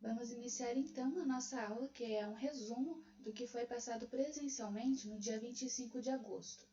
Vamos iniciar então a nossa aula, que é um resumo do que foi passado presencialmente no dia 25 de agosto.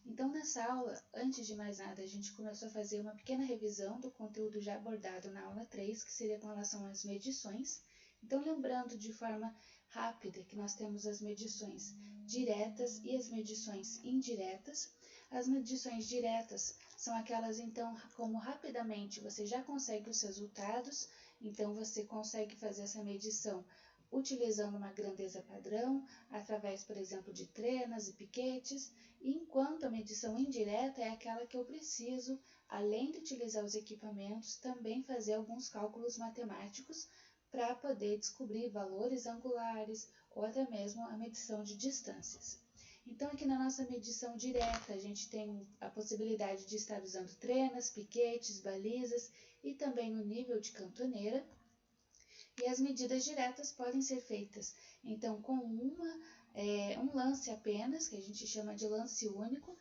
Então, nessa aula, antes de mais nada, a gente começou a fazer uma pequena revisão do conteúdo já abordado na aula 3, que seria com relação às medições. Então, lembrando de forma rápida que nós temos as medições diretas e as medições indiretas. As medições diretas são aquelas, então, como rapidamente você já consegue os resultados, então você consegue fazer essa medição utilizando uma grandeza padrão, através, por exemplo, de trenas e piquetes, enquanto a medição indireta é aquela que eu preciso, além de utilizar os equipamentos, também fazer alguns cálculos matemáticos para poder descobrir valores angulares ou até mesmo a medição de distâncias. Então, aqui na nossa medição direta, a gente tem a possibilidade de estar usando trenas, piquetes, balizas e também no nível de cantoneira. E as medidas diretas podem ser feitas, então, com um lance apenas, que a gente chama de lance único,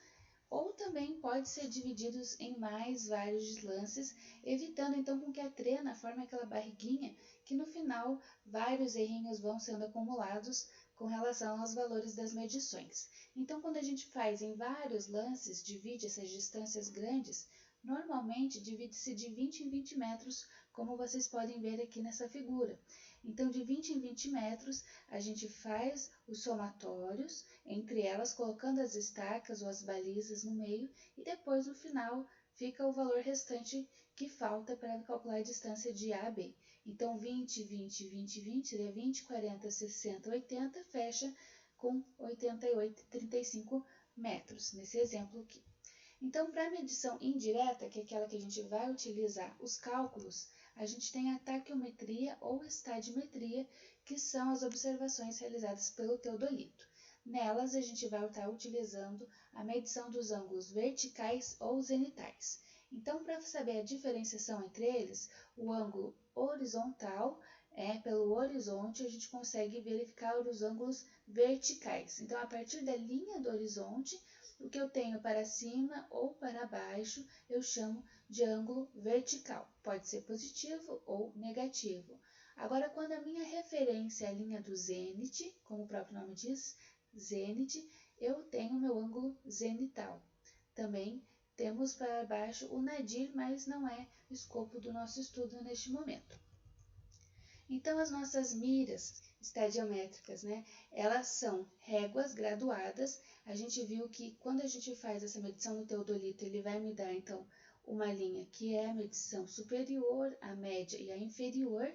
ou também pode ser divididos em mais vários lances, evitando então com que a trena forme aquela barriguinha que no final vários errinhos vão sendo acumulados com relação aos valores das medições. Então, quando a gente faz em vários lances, divide essas distâncias grandes, normalmente divide-se de 20 em 20 metros, como vocês podem ver aqui nessa figura. Então, de 20 em 20 metros, a gente faz os somatórios, entre elas colocando as estacas ou as balizas no meio, e depois no final fica o valor restante que falta para calcular a distância de A a B. Então, 20, 20, 20, 20, seria 20, 40, 60, 80, fecha com 88, 35 metros, nesse exemplo aqui. Então, para a medição indireta, que é aquela que a gente vai utilizar os cálculos, a gente tem a taquiometria ou estadiometria, que são as observações realizadas pelo teodolito. Nelas, a gente vai estar utilizando a medição dos ângulos verticais ou zenitais. Então, para saber a diferenciação entre eles, o ângulo horizontal, pelo horizonte, a gente consegue verificar os ângulos verticais. Então, a partir da linha do horizonte, o que eu tenho para cima ou para baixo, eu chamo de ângulo vertical. Pode ser positivo ou negativo. Agora, quando a minha referência é a linha do zênite, como o próprio nome diz, zênite, eu tenho meu ângulo zenital. Também temos para baixo o nadir, mas não é o escopo do nosso estudo neste momento. Então, as nossas miras estadiométricas, elas são réguas graduadas. A gente viu que quando a gente faz essa medição no teodolito, ele vai me dar, então, uma linha que é a medição superior, a média e a inferior.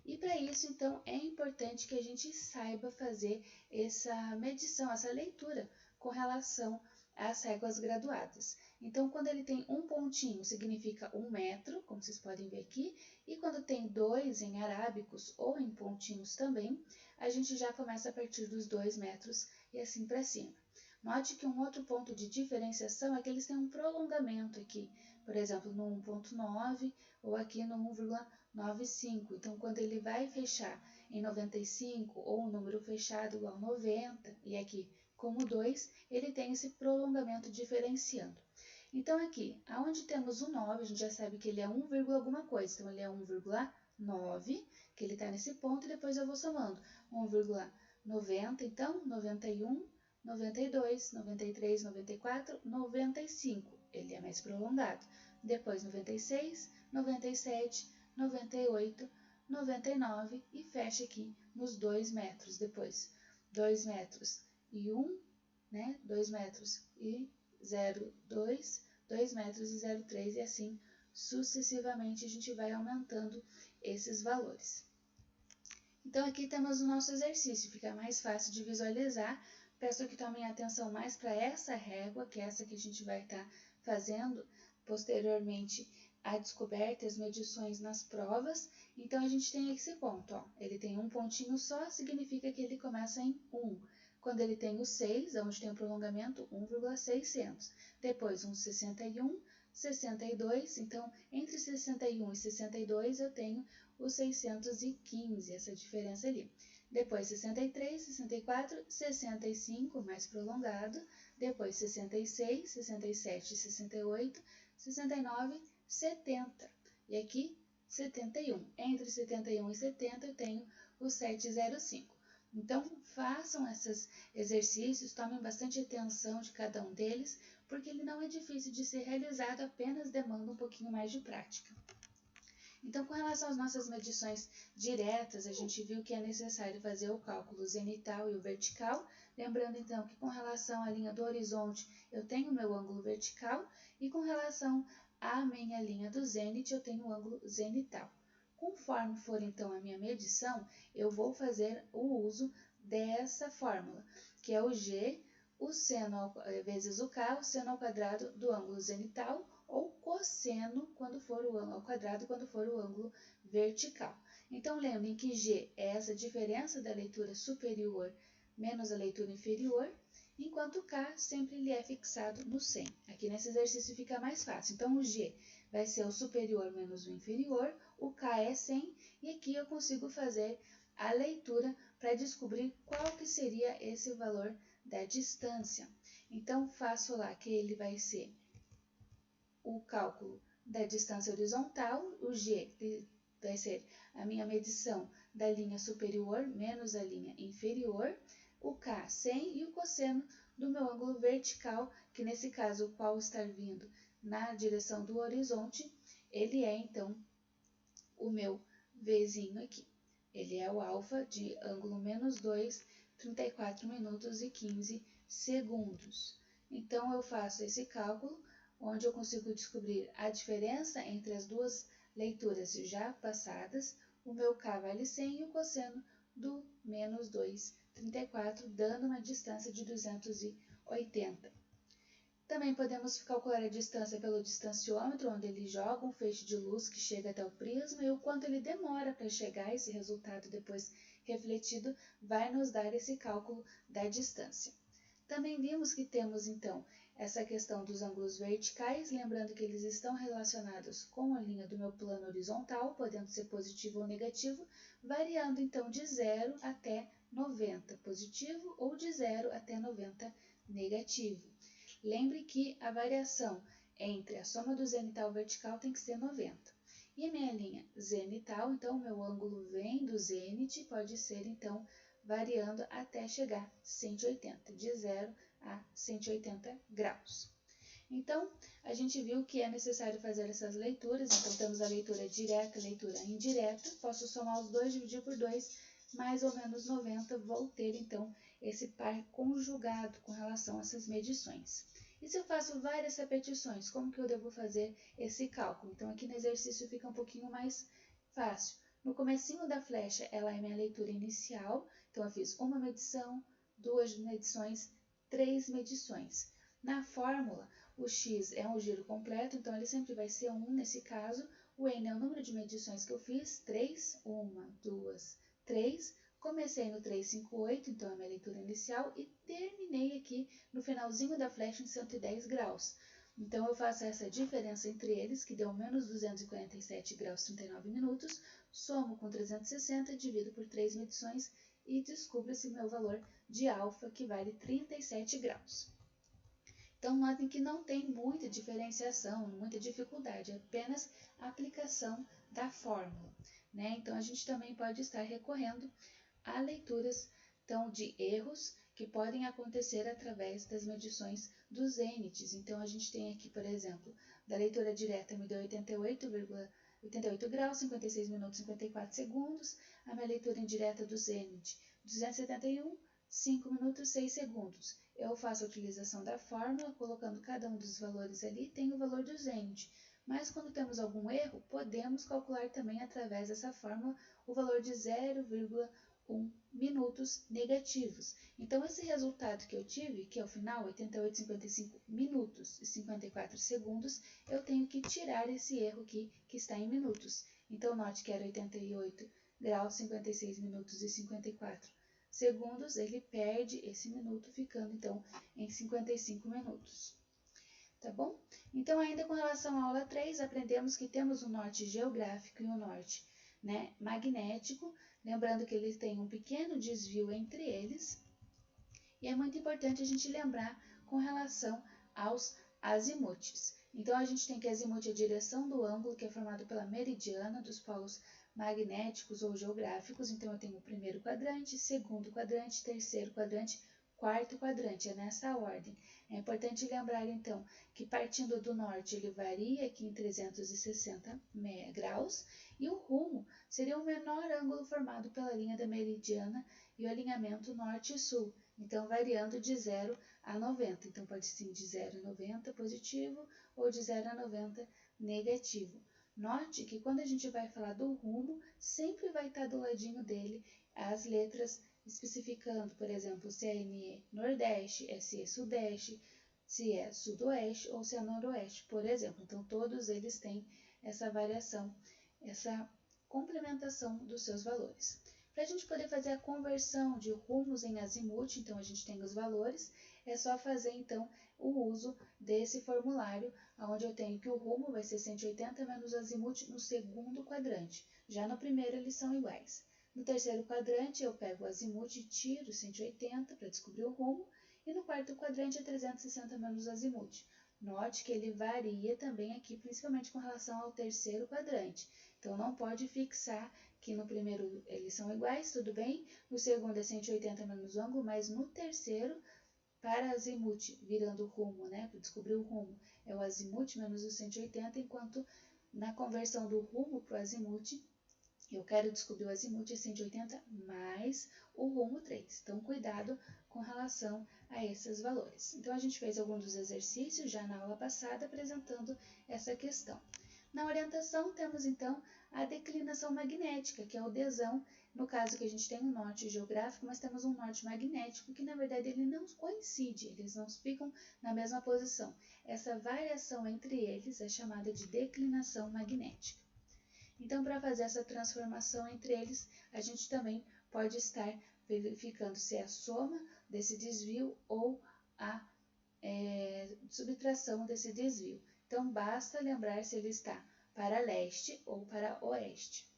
E para isso, então, é importante que a gente saiba fazer essa medição, essa leitura com relação às réguas graduadas. Então, quando ele tem um pontinho, significa 1 metro, como vocês podem ver aqui, e quando tem 2 em arábicos ou em pontinhos também, a gente já começa a partir dos 2 metros e assim para cima. Note que um outro ponto de diferenciação é que eles têm um prolongamento aqui, por exemplo, no 1,9 ou aqui no 1,95. Então, quando ele vai fechar em 95 ou um número fechado igual a 90, e aqui como 2, ele tem esse prolongamento diferenciando. Então, aqui, aonde temos o 9, a gente já sabe que ele é 1, alguma coisa. Então, ele é 1,9, que ele está nesse ponto, e depois eu vou somando 1,90, então, 91, 92, 93, 94, 95. Ele é mais prolongado. Depois, 96, 97, 98, 99 e fecha aqui nos 2 metros. Depois, 2 metros e 1, 2 metros e 0,2, 2 metros e 0,3 e assim sucessivamente a gente vai aumentando esses valores. Então aqui temos o nosso exercício, fica mais fácil de visualizar. Peço que tomem atenção mais para essa régua, que é essa que a gente vai estar fazendo posteriormente a descoberta e as medições nas provas. Então a gente tem esse ponto, ele tem um pontinho só, significa que ele começa em 1. Quando ele tem o 6, onde tem o prolongamento, 1,600. Depois, 1,61, 62. Então, entre 61 e 62, eu tenho o 615, essa diferença ali. Depois, 63, 64, 65, mais prolongado. Depois, 66, 67, 68, 69, 70. E aqui, 71. Entre 71 e 70 eu tenho o 705. Então, façam esses exercícios, tomem bastante atenção de cada um deles, porque ele não é difícil de ser realizado, apenas demanda um pouquinho mais de prática. Então, com relação às nossas medições diretas, a gente viu que é necessário fazer o cálculo zenital e o vertical. Lembrando, então, que com relação à linha do horizonte, eu tenho o meu ângulo vertical e com relação à minha linha do zênite, eu tenho o ângulo zenital. Conforme for, então, a minha medição, eu vou fazer o uso dessa fórmula, que é o G, o seno vezes o K, o seno ao quadrado do ângulo zenital, ou cosseno quando for o ângulo ao quadrado, quando for o ângulo vertical. Então, lembrem que G é essa diferença da leitura superior menos a leitura inferior, enquanto K sempre ele é fixado no 100. Aqui nesse exercício fica mais fácil. Então, o G vai ser o superior menos o inferior, o K é 100, e aqui eu consigo fazer a leitura para descobrir qual que seria esse valor da distância. Então, faço lá que ele vai ser o cálculo da distância horizontal, o G vai ser a minha medição da linha superior menos a linha inferior, o K 100 e o cosseno do meu ângulo vertical, que nesse caso, o qual está vindo na direção do horizonte, ele é então o meu Vzinho aqui. Ele é o alfa de ângulo menos 2, 34 minutos e 15 segundos. Então, eu faço esse cálculo, onde eu consigo descobrir a diferença entre as duas leituras já passadas, o meu K vale 100 e o cosseno do menos 2, 34, dando uma distância de 280. Também podemos calcular a distância pelo distanciômetro, onde ele joga um feixe de luz que chega até o prisma, e o quanto ele demora para chegar, esse resultado depois refletido vai nos dar esse cálculo da distância. Também vimos que temos, então, essa questão dos ângulos verticais, lembrando que eles estão relacionados com a linha do meu plano horizontal, podendo ser positivo ou negativo, variando, então, de 0 até 90 positivo ou de 0 até 90 negativo. Lembre que a variação entre a soma do zenital e o vertical tem que ser 90. E a minha linha zenital, então, o meu ângulo vem do zênite, pode ser, então, variando até chegar a 180, de 0 a 180 graus. Então, a gente viu que é necessário fazer essas leituras, então temos a leitura direta e a leitura indireta, posso somar os dois, dividir por 2, mais ou menos 90, vou ter então esse par conjugado com relação a essas medições. E se eu faço várias repetições, como que eu devo fazer esse cálculo? Então aqui no exercício fica um pouquinho mais fácil. No comecinho da flecha, ela é minha leitura inicial, então eu fiz uma medição, duas medições, 3 medições. Na fórmula, o x é um giro completo, então ele sempre vai ser 1 nesse caso. O n é o número de medições que eu fiz, 3, 1, 2, 3. Comecei no 358, então é a minha leitura inicial, e terminei aqui no finalzinho da flecha em 110 graus. Então, eu faço essa diferença entre eles, que deu menos 247 graus 39 minutos, somo com 360, divido por 3 medições e descubro esse meu valor de alfa, que vale 37 graus. Então, notem que não tem muita diferenciação, muita dificuldade, é apenas a aplicação da fórmula, né? Então, a gente também pode estar recorrendo a leituras então, de erros que podem acontecer através das medições dos zênites. Então, a gente tem aqui, por exemplo, da leitura direta me deu 88 graus, 56 minutos e 54 segundos. A minha leitura indireta do zênite, 271, 5 minutos e 6 segundos. Eu faço a utilização da fórmula, colocando cada um dos valores ali, tem o valor do zênite. Mas quando temos algum erro, podemos calcular também através dessa fórmula o valor de 0,1 minutos negativos. Então, esse resultado que eu tive, que é o final, 88,55 minutos e 54 segundos, eu tenho que tirar esse erro aqui, que está em minutos. Então, note que era 88 graus, 56 minutos e 54 segundos, ele perde esse minuto, ficando, então, em 55 minutos. Tá bom? Então, ainda com relação à aula 3, aprendemos que temos o norte geográfico e o norte, né, magnético, lembrando que eles têm um pequeno desvio entre eles, e é muito importante a gente lembrar com relação aos azimutes. Então, a gente tem que azimuth a direção do ângulo, que é formado pela meridiana dos polos magnéticos ou geográficos. Então, eu tenho o primeiro quadrante, segundo quadrante, terceiro quadrante, quarto quadrante, é nessa ordem. É importante lembrar, então, que partindo do norte ele varia aqui em 360 graus e o rumo seria o menor ângulo formado pela linha da meridiana e o alinhamento norte e sul, então variando de 0 a 90. Então, pode ser de 0 a 90 positivo ou de 0 a 90 negativo. Note que quando a gente vai falar do rumo, sempre vai estar do ladinho dele as letras especificando, por exemplo, se é NE Nordeste, SE Sudeste, se é Sudoeste ou se é Noroeste, por exemplo. Então, todos eles têm essa variação, essa complementação dos seus valores. Para a gente poder fazer a conversão de rumos em azimuth, então a gente tem os valores, é só fazer então o uso desse formulário, onde eu tenho que o rumo vai ser 180 menos o azimuth no segundo quadrante. Já no primeiro eles são iguais. No terceiro quadrante eu pego o azimuth e tiro 180 para descobrir o rumo, e no quarto quadrante é 360 menos o azimuth. Note que ele varia também aqui, principalmente com relação ao terceiro quadrante. Então, não pode fixar que no primeiro eles são iguais, tudo bem. No segundo é 180 menos o ângulo, mas no terceiro, para azimuth, virando o rumo, né, para descobrir o rumo, é o azimuth menos o 180, enquanto na conversão do rumo para o azimuth, eu quero descobrir o azimuth é 180 mais o rumo 3. Então, cuidado com relação a esses valores. Então, a gente fez alguns dos exercícios já na aula passada apresentando essa questão. Na orientação, temos então a declinação magnética, que é o desão, no caso que a gente tem um norte geográfico, mas temos um norte magnético, que na verdade ele não coincide, eles não ficam na mesma posição. Essa variação entre eles é chamada de declinação magnética. Então, para fazer essa transformação entre eles, a gente também pode estar verificando se é a soma desse desvio ou a subtração desse desvio. Então, basta lembrar se ele está para leste ou para oeste.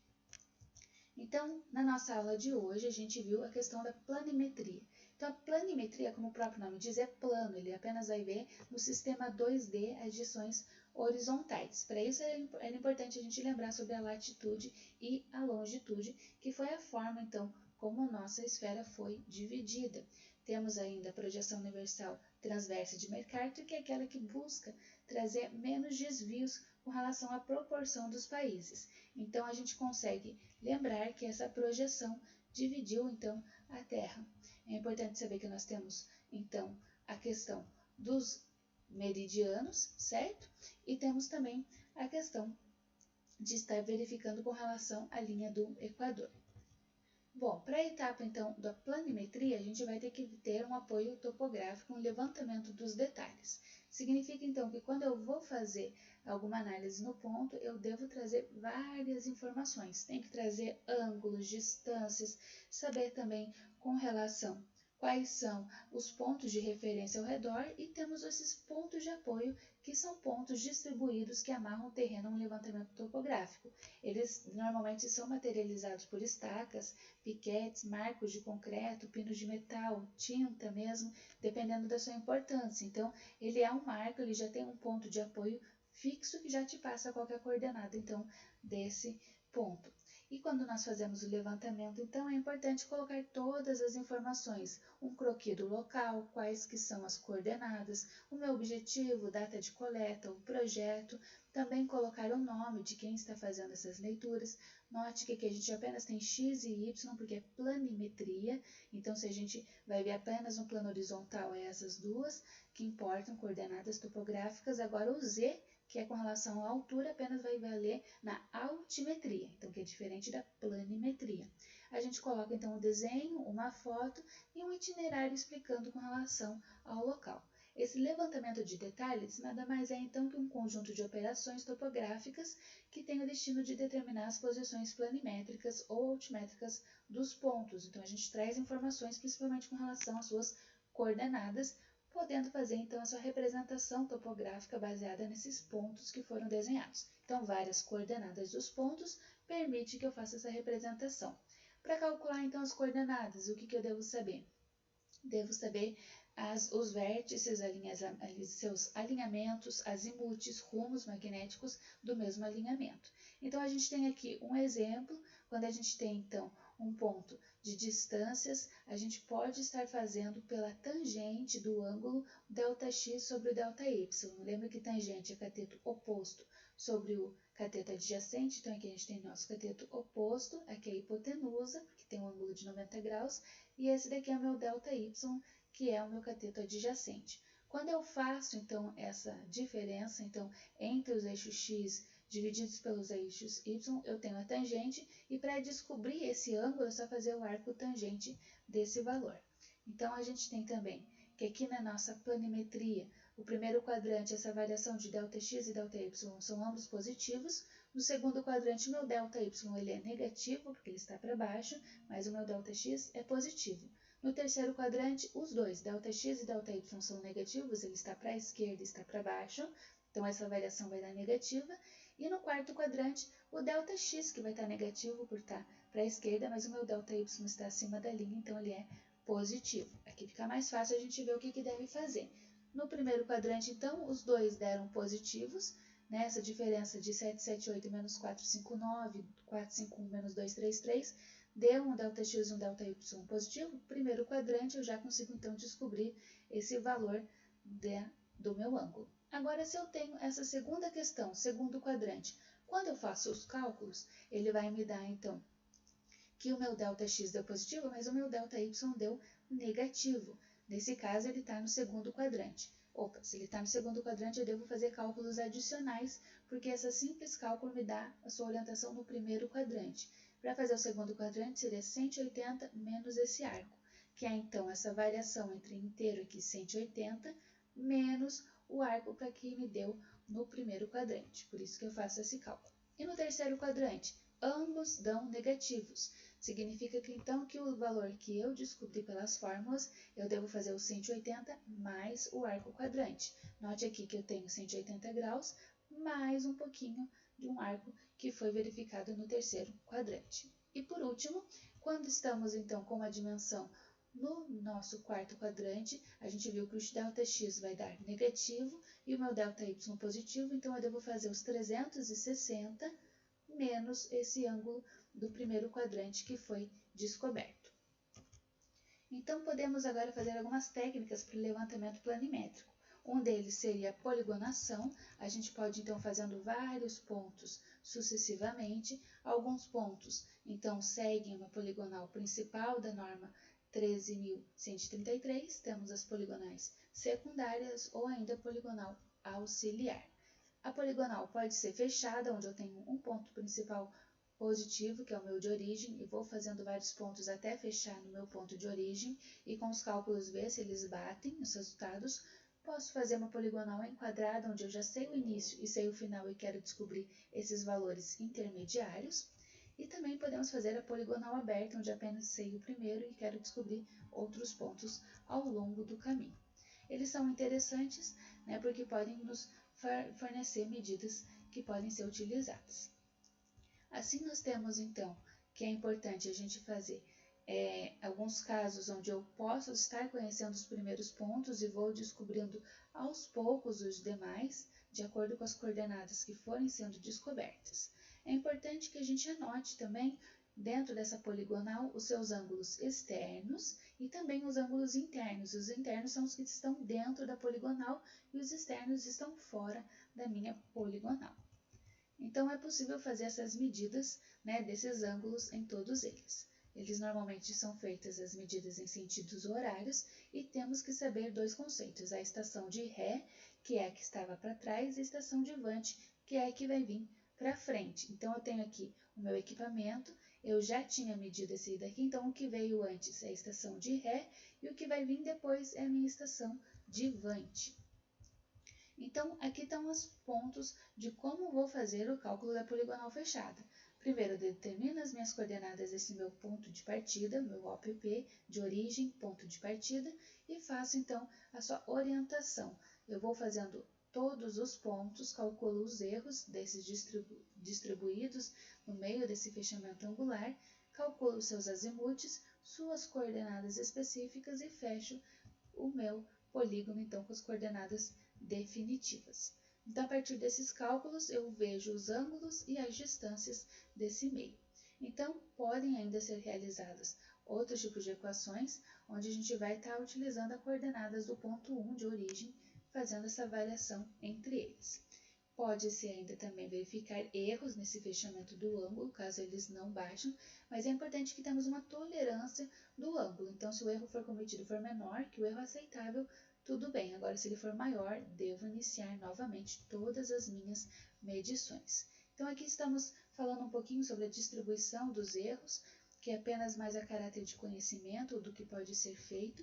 Então, na nossa aula de hoje, a gente viu a questão da planimetria. Então, a planimetria, como o próprio nome diz, é plano, ele apenas vai ver no sistema 2D as direções horizontais. Para isso, era importante a gente lembrar sobre a latitude e a longitude, que foi a forma, então, como nossa esfera foi dividida. Temos ainda a projeção universal transversa de Mercator, que é aquela que busca trazer menos desvios com relação à proporção dos países. Então, a gente consegue lembrar que essa projeção dividiu, então, a Terra. É importante saber que nós temos, então, a questão dos meridianos, certo? E temos também a questão de estar verificando com relação à linha do Equador. Bom, para a etapa, então, da planimetria, a gente vai ter que ter um apoio topográfico, um levantamento dos detalhes. Significa, então, que quando eu vou fazer alguma análise no ponto, eu devo trazer várias informações. Tem que trazer ângulos, distâncias, saber também com relação quais são os pontos de referência ao redor e temos esses pontos de apoio, que são pontos distribuídos que amarram o terreno a um levantamento topográfico. Eles normalmente são materializados por estacas, piquetes, marcos de concreto, pinos de metal, tinta mesmo, dependendo da sua importância. Então, ele é um marco, ele já tem um ponto de apoio fixo que já te passa qualquer coordenada, então, desse ponto. E quando nós fazemos o levantamento, então, é importante colocar todas as informações, um croquis do local, quais que são as coordenadas, o meu objetivo, data de coleta, o projeto, também colocar o nome de quem está fazendo essas leituras. Note que aqui a gente apenas tem x e y, porque é planimetria, então se a gente vai ver apenas um plano horizontal, é essas duas que importam, coordenadas topográficas. Agora o z, que é com relação à altura, apenas vai valer na altimetria, então que é diferente da planimetria. A gente coloca então um desenho, uma foto e um itinerário explicando com relação ao local. Esse levantamento de detalhes nada mais é então que um conjunto de operações topográficas que tem o destino de determinar as posições planimétricas ou altimétricas dos pontos. Então a gente traz informações principalmente com relação às suas coordenadas, podendo fazer então a sua representação topográfica baseada nesses pontos que foram desenhados. Então, várias coordenadas dos pontos permite que eu faça essa representação. Para calcular então as coordenadas, o que eu devo saber? devo saber os vértices, seus alinhamentos, azimutes, rumos magnéticos do mesmo alinhamento. Então, a gente tem aqui um exemplo, quando a gente tem, então, um ponto de distâncias, a gente pode estar fazendo pela tangente do ângulo ΔX sobre o ΔY. Lembra que tangente é cateto oposto sobre o cateto adjacente, então aqui a gente tem nosso cateto oposto, aqui é a hipotenusa, que tem um ângulo de 90 graus, e esse daqui é o meu ΔY, que é o meu cateto adjacente. Quando eu faço, então, essa diferença entre os eixos x divididos pelos eixos y, eu tenho a tangente, e para descobrir esse ângulo, é só fazer o arco tangente desse valor. Então, a gente tem também que aqui na nossa planimetria, o primeiro quadrante, essa variação de ΔX e ΔY são ambos positivos. No segundo quadrante, o meu ΔY ele é negativo, porque ele está para baixo, mas o meu ΔX é positivo. No terceiro quadrante, os dois, ΔX e ΔY, são negativos, ele está para a esquerda e está para baixo, então essa variação vai dar negativa. E no quarto quadrante, o ΔX, que vai estar negativo por estar para a esquerda, mas o meu ΔY está acima da linha, então ele é positivo. Aqui fica mais fácil a gente ver o que deve fazer. No primeiro quadrante, então, os dois deram positivos, né? Essa diferença de 778 menos 459, 451 menos 233, deu um ΔX e um ΔY positivo. Primeiro quadrante, eu já consigo, então, descobrir esse valor do meu ângulo. Agora, se eu tenho essa segunda questão, segundo quadrante, quando eu faço os cálculos, ele vai me dar, então, que o meu ΔX deu positivo, mas o meu ΔY deu negativo. Nesse caso, ele está no segundo quadrante. Se ele está no segundo quadrante, eu devo fazer cálculos adicionais, porque esse simples cálculo me dá a sua orientação no primeiro quadrante. Para fazer o segundo quadrante, seria 180 menos esse arco, que é então essa variação entre inteiro aqui, 180, menos o arco para que me deu no primeiro quadrante. Por isso que eu faço esse cálculo. E no terceiro quadrante, ambos dão negativos. Significa que então que o valor que eu descobri pelas fórmulas, eu devo fazer o 180 mais o arco quadrante. Note aqui que eu tenho 180 graus mais um pouquinho de um arco que foi verificado no terceiro quadrante. E por último, quando estamos então com uma dimensão no nosso quarto quadrante, a gente viu que o ΔX vai dar negativo e o meu ΔY positivo, então eu devo fazer os 360 menos esse ângulo do primeiro quadrante que foi descoberto. Então, podemos agora fazer algumas técnicas para o levantamento planimétrico. Um deles seria a poligonação. A gente pode, então, fazendo vários pontos sucessivamente. Alguns pontos, então, seguem uma poligonal principal da norma 13.133. Temos as poligonais secundárias ou ainda poligonal auxiliar. A poligonal pode ser fechada, onde eu tenho um ponto principal positivo, que é o meu de origem, e vou fazendo vários pontos até fechar no meu ponto de origem, e com os cálculos ver se eles batem os resultados. Posso fazer uma poligonal enquadrada, onde eu já sei o início e sei o final e quero descobrir esses valores intermediários. E também podemos fazer a poligonal aberta, onde apenas sei o primeiro e quero descobrir outros pontos ao longo do caminho. Eles são interessantes, né, porque podem nos fornecer medidas que podem ser utilizadas. Assim, nós temos, então, que é importante a gente fazer alguns casos onde eu posso estar conhecendo os primeiros pontos e vou descobrindo aos poucos os demais, de acordo com as coordenadas que forem sendo descobertas. É importante que a gente anote também, dentro dessa poligonal, os seus ângulos externos e também os ângulos internos. Os internos são os que estão dentro da poligonal e os externos estão fora da minha poligonal. Então, é possível fazer essas medidas, né, desses ângulos em todos eles. Eles normalmente são feitas as medidas em sentidos horários e temos que saber dois conceitos, a estação de ré, que é a que estava para trás, e a estação de vante, que é a que vai vir para frente. Então, eu tenho aqui o meu equipamento, eu já tinha medido esse daqui, então o que veio antes é a estação de ré e o que vai vir depois é a minha estação de vante. Então, aqui estão os pontos de como vou fazer o cálculo da poligonal fechada. Primeiro, eu determino as minhas coordenadas desse meu ponto de partida, meu OPP, de origem, ponto de partida, e faço, então, a sua orientação. Eu vou fazendo todos os pontos, calculo os erros desses distribuídos no meio desse fechamento angular, calculo os seus azimutes, suas coordenadas específicas e fecho o meu polígono então com as coordenadas definitivas. Então, a partir desses cálculos, eu vejo os ângulos e as distâncias desse meio. Então, podem ainda ser realizadas outros tipos de equações, onde a gente vai estar utilizando as coordenadas do ponto 1 de origem, fazendo essa variação entre eles. Pode-se ainda também verificar erros nesse fechamento do ângulo, caso eles não baixem, mas é importante que temos uma tolerância do ângulo. Então, se o erro for cometido for menor que o erro aceitável, tudo bem. Agora, se ele for maior, devo iniciar novamente todas as minhas medições. Então, aqui estamos falando um pouquinho sobre a distribuição dos erros, que é apenas mais a caráter de conhecimento do que pode ser feito.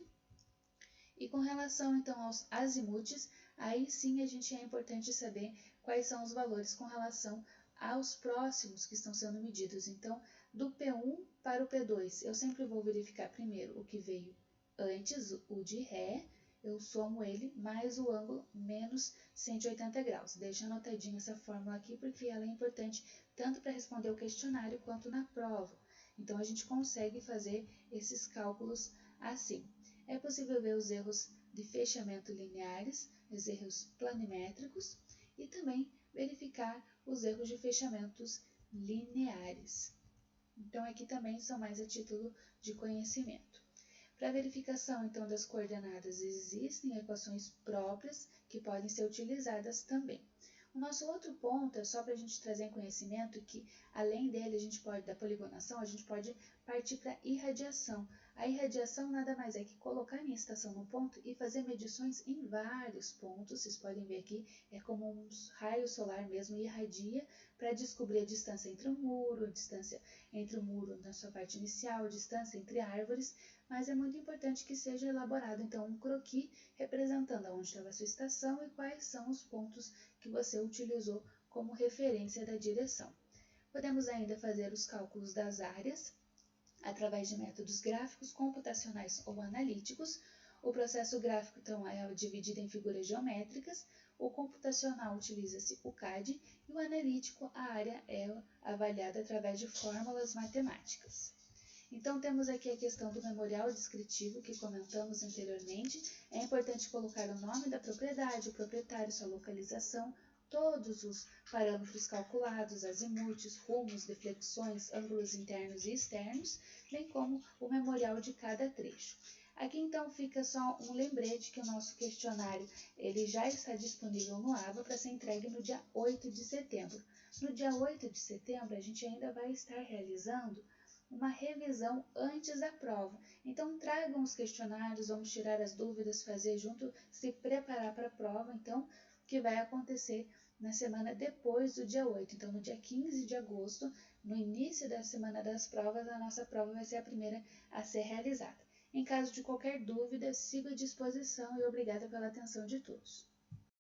E com relação, então, aos azimutes, aí sim a gente é importante saber quais são os valores com relação aos próximos que estão sendo medidos. Então, do P1 para o P2, eu sempre vou verificar primeiro o que veio antes, o de Ré, eu somo ele mais o ângulo menos 180 graus. Deixa anotadinha essa fórmula aqui, porque ela é importante tanto para responder o questionário quanto na prova. Então, a gente consegue fazer esses cálculos assim. É possível ver os erros de fechamento lineares, os erros planimétricos e também verificar os erros de fechamentos lineares. Então, aqui também são mais a título de conhecimento. Para a verificação, então, das coordenadas, existem equações próprias que podem ser utilizadas também. O nosso outro ponto é só para a gente trazer em conhecimento que, além dele, da poligonação, a gente pode partir para a irradiação. A irradiação nada mais é que colocar a minha estação no ponto e fazer medições em vários pontos. Vocês podem ver aqui, é como um raio solar mesmo, irradia para descobrir a distância entre um muro, a distância entre o muro na sua parte inicial, a distância entre árvores, mas é muito importante que seja elaborado então um croquis representando onde estava a sua estação e quais são os pontos que você utilizou como referência da direção. Podemos ainda fazer os cálculos das áreas através de métodos gráficos, computacionais ou analíticos. O processo gráfico então é dividido em figuras geométricas, o computacional utiliza-se o CAD e o analítico, a área é avaliada através de fórmulas matemáticas. Então, temos aqui a questão do memorial descritivo que comentamos anteriormente. É importante colocar o nome da propriedade, o proprietário, sua localização, todos os parâmetros calculados, azimutes, rumos, deflexões, ângulos internos e externos, bem como o memorial de cada trecho. Aqui então fica só um lembrete que o nosso questionário ele já está disponível no ABA para ser entregue no dia 8 de setembro. No dia 8 de setembro, a gente ainda vai estar realizando uma revisão antes da prova. Então, tragam os questionários, vamos tirar as dúvidas, fazer junto, se preparar para a prova, então, que vai acontecer na semana depois do dia 8. Então, no dia 15 de agosto, no início da semana das provas, a nossa prova vai ser a primeira a ser realizada. Em caso de qualquer dúvida, sigo à disposição e obrigada pela atenção de todos.